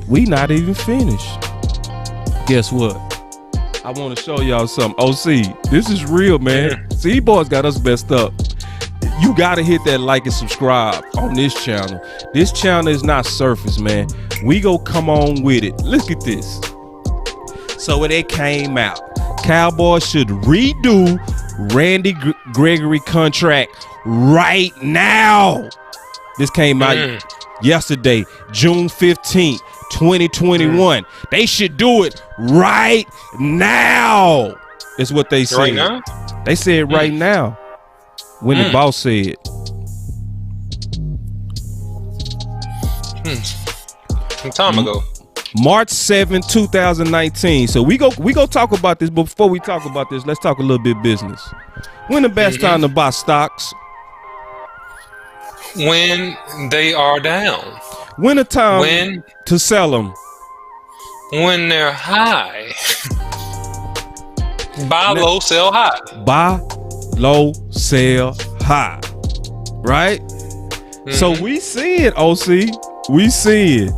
We not even finished. Guess what? I want to show y'all something. OC, this is real, man. See, boys got us messed up. You gotta hit that like and subscribe on this channel. This channel is not surface, man. We go come on with it. Look at this. So when it came out, Cowboys should redo Randy Gregory contract right now. This came out yesterday, June 15th, 2021. They should do it right now. Is what they said. Right now? They said right now. When the boss said. Some time ago. March 7, 2019. So we go talk about this, but before we talk about this, let's talk a little bit business. When the best time to buy stocks? When they are down. When the time to sell them? When they're high. Buy low, sell high. Buy low, sell high. Right? So we see it, OC. We see it.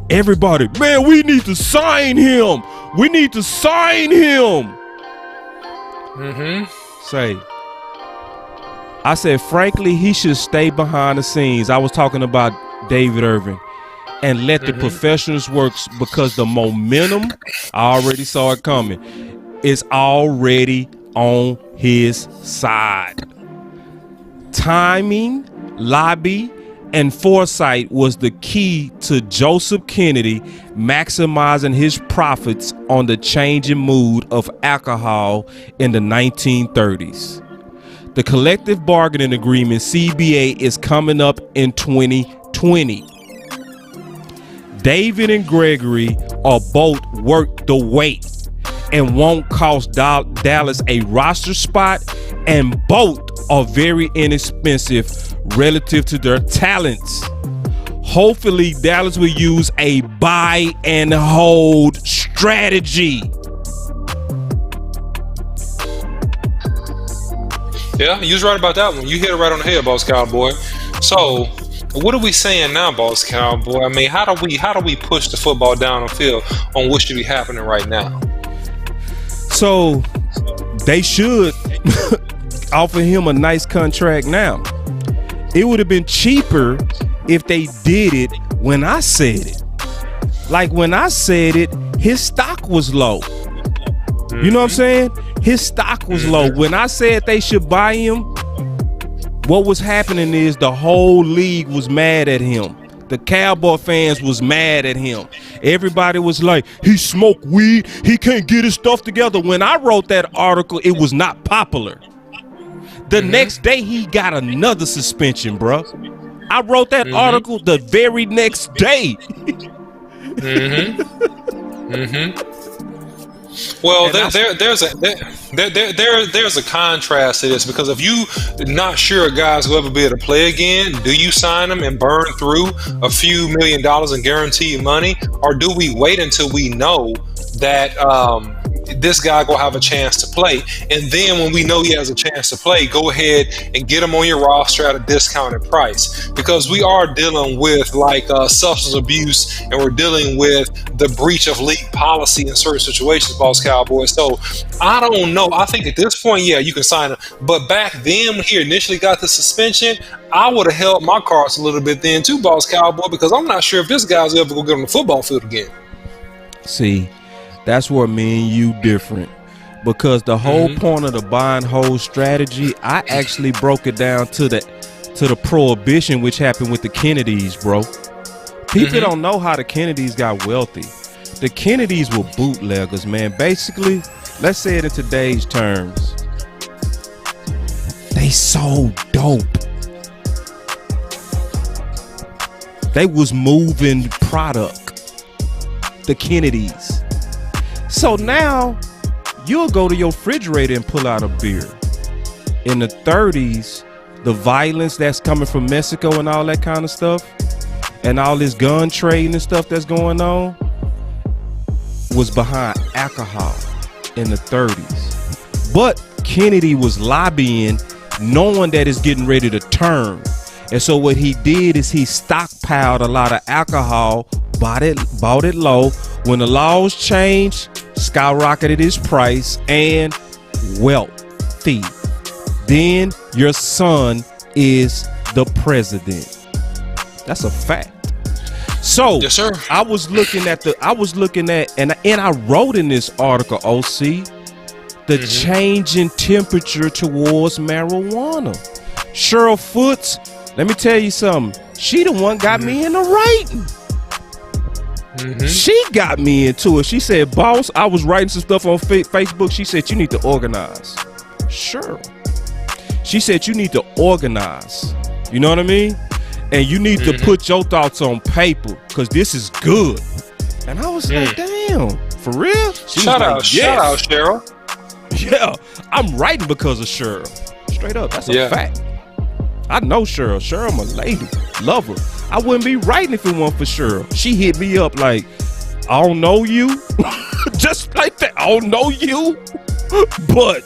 Everybody, man, we need to sign him. We need to sign him. I said, frankly, he should stay behind the scenes. I was talking about David Irving. And let the professionals work, because the momentum, I already saw it coming, is already on his side. Timing, lobby, and foresight was the key to Joseph Kennedy maximizing his profits on the changing mood of alcohol in the 1930s. The collective bargaining agreement, CBA, is coming up in 2020. David and Gregory are both worth the weight and won't cost Dallas a roster spot, and both are very inexpensive relative to their talents. Hopefully, Dallas will use a buy and hold strategy. Yeah, you was right about that one. You hit it right on the head, Boss Cowboy. So, what are we saying now, Boss Cowboy? I mean, how do we push the football down the field on what should be happening right now? So, they should offer him a nice contract now. It would have been cheaper if they did it when I said it. Like when I said it, his stock was low. You know what I'm saying? His stock was low. When I said they should buy him, what was happening is the whole league was mad at him. The Cowboy fans was mad at him. Everybody was like, he smoked weed. He can't get his stuff together. When I wrote that article, it was not popular. The next day, he got another suspension, bro. I wrote that article the very next day. Well, there's a contrast to this, because if you not sure guys will ever be able to play again, do you sign them and burn through a few $1 million in guaranteed money, or do we wait until we know that this guy gonna have a chance to play, and then when we know he has a chance to play, go ahead and get him on your roster at a discounted price? Because we are dealing with substance abuse, and we're dealing with the breach of league policy in certain situations, Boss Cowboy. So I don't know. I think at this point, yeah, you can sign him. But back then, when he initially got the suspension, I would have held my cards a little bit then too, Boss Cowboy, because I'm not sure if this guy's ever gonna get on the football field again. See, that's where me and you different, because the whole point of the buy and hold strategy, I actually broke it down to the prohibition which happened with the Kennedys, bro. People don't know how the Kennedys got wealthy. The Kennedys were bootleggers, man. Basically, let's say it in today's terms, they sold dope. They was moving product. The Kennedys. So now you'll go to your refrigerator and pull out a beer. In the 30s, the violence that's coming from Mexico and all that kind of stuff, and all this gun trading and stuff that's going on, was behind alcohol in the 30s. But Kennedy was lobbying, knowing that it's getting ready to turn. And so what he did is he stockpiled a lot of alcohol bought it low. When the laws changed, skyrocketed its price and wealthy. Then your son is the president. That's a fact. So yes, sir. I was looking at and I wrote in this article, OC, the changing temperature towards marijuana. Cheryl Foots, let me tell you something. She the one got me into writing. She got me into it. She said, boss, I was writing some stuff on Facebook. She said, you need to organize. Sure. She said, you need to organize. You know what I mean? And you need to put your thoughts on paper because this is good. And I was like, damn, for real? Shout out, Cheryl. Yeah, I'm writing because of Cheryl. Straight up, that's a fact. I know Cheryl. Cheryl, my lady. Love her. I wouldn't be writing if it weren't for Cheryl. She hit me up like, I don't know you. Just like that. I don't know you. But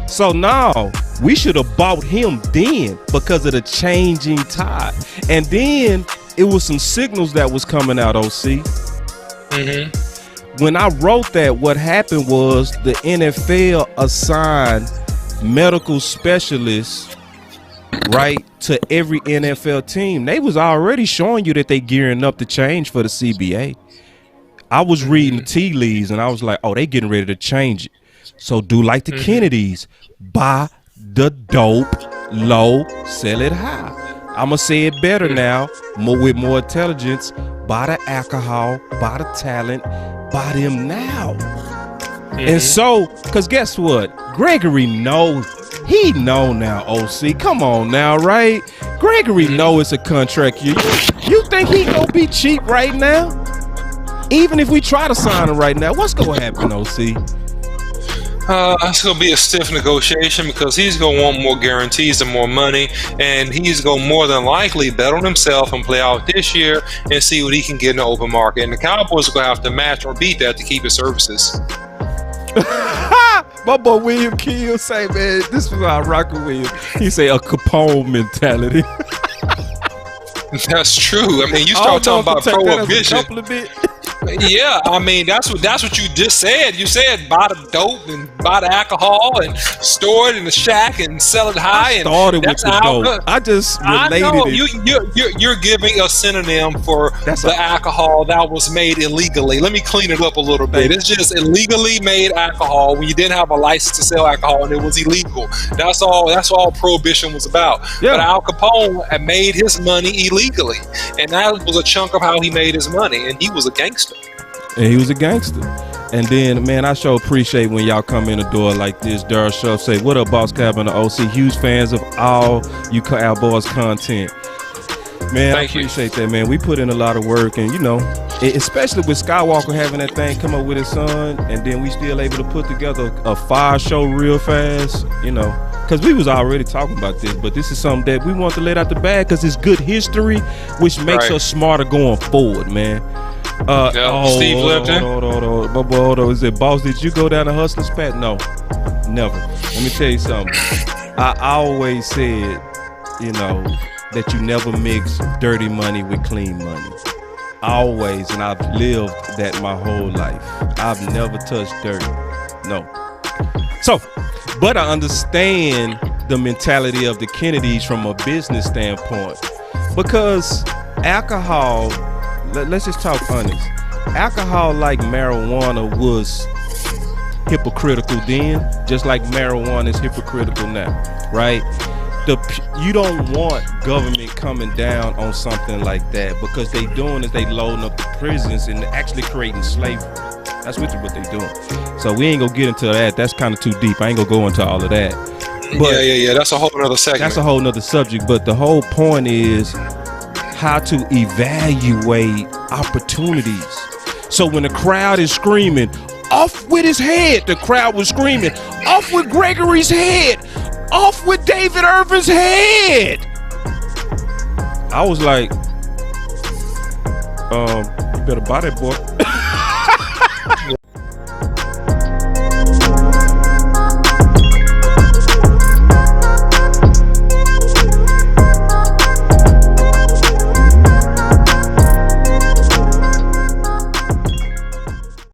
so now we should have bought him then because of the changing tide. And then it was some signals that was coming out, OC. When I wrote that, what happened was the NFL assigned medical specialists, right, to every NFL team. They was already showing you that they gearing up to change for the CBA. I was reading tea leaves and I was like, oh, they getting ready to change it. So do like the Kennedys, buy the dope low, sell it high. I'ma say it better now, with more intelligence. Buy the alcohol, buy the talent, buy them now. And so, cause guess what? Gregory knows. He know now, OC. Come on now, right? Gregory know it's a contract year. You think he gonna be cheap right now? Even if we try to sign him right now, what's gonna happen, OC? It's going to be a stiff negotiation because he's going to want more guarantees and more money, and he's going to more than likely bet on himself and play out this year and see what he can get in the open market. And the Cowboys are going to have to match or beat that to keep his services. My boy William Keel say, man, this was our Rocker William. He say a Capone mentality. That's true. I mean, you start talking about prohibition. Yeah, I mean that's what you just said. You said buy the dope and buy the alcohol and store it in the shack and sell it high. I started with the dope. I just related it. You're giving a synonym for the alcohol that was made illegally. Let me clean it up a little bit. It's just illegally made alcohol when you didn't have a license to sell alcohol and it was illegal. That's all prohibition was about. Yeah. But Al Capone had made his money illegally, and that was a chunk of how he made his money. And he was a gangster. And he was a gangster. And then, man, I sure appreciate when y'all come in the door like this. Daryl Shuff say, what up, Boss Cab and the OC? Huge fans of all you Cowboys content. Man, I appreciate that, man. We put in a lot of work, and, you know, especially with Skywalker having that thing come up with his son, and then we still able to put together a fire show real fast, you know. Because we was already talking about this, but this is something that we want to let out the bag because it's good history, which makes us smarter going forward, man. Steve Lipton. Hold on. Is it, boss, did you go down the Hustler's path? No, never. Let me tell you something. I always said, you know, that you never mix dirty money with clean money. Always, and I've lived that my whole life. I've never touched dirty. No. So, but I understand the mentality of the Kennedys from a business standpoint, because alcohol, let's just talk honest. Alcohol, like marijuana, was hypocritical then, just like marijuana is hypocritical now, right? You don't want government coming down on something like that, because they doing is they loading up the prisons and actually creating slavery. That's what they're doing. So we ain't gonna get into that. That's kind of too deep. I ain't gonna go into all of that. But yeah. That's a whole other segment. That's a whole nother subject. But the whole point is how to evaluate opportunities. So when the crowd is screaming, off with his head, the crowd was screaming, off with Gregory's head, off with David Irvin's head. I was like, you better buy that, boy.